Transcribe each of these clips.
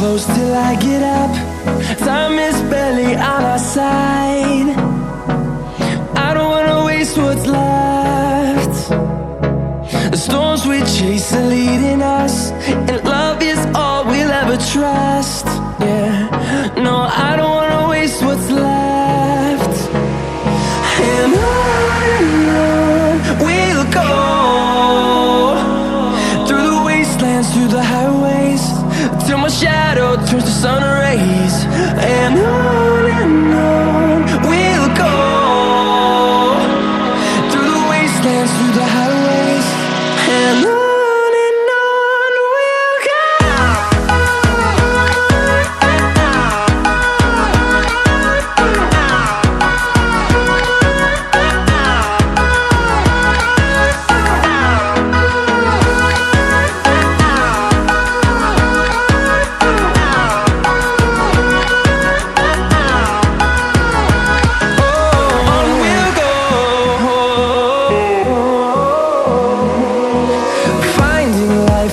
close till I get up. Time is barely on our side. I don't wanna waste what's left. The storms we chase are leading us, and love is all we'll ever trust. Yeah, no, I don't wanna waste what's left. And on we'll go, through the wastelands, through the highways, till my shadow turns to sun rays. And on we'll go, through the wastelands, through the highways, and on we'll go.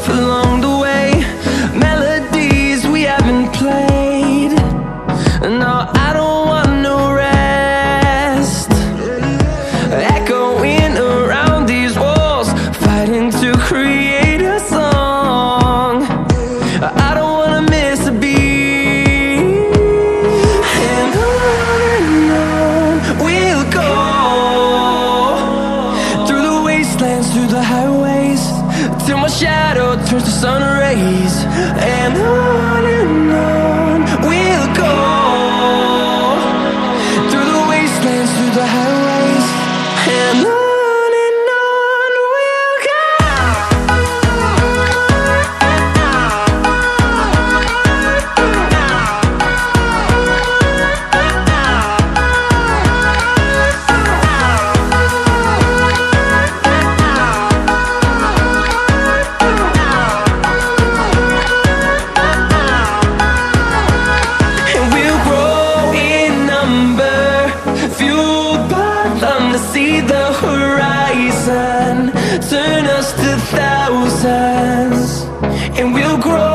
Along the way, melodies we haven't played. No, I don't want no rest. Echoing around these walls, fighting to create a song. I don't wanna miss a beat. And on we'll go, through the wastelands, through the highways, till my shadow turns to sun rays. And on we'll go, through the wastelands, through the highways, and on we'll go. Fueled by them to see the horizon, turn us to thousands, and we'll grow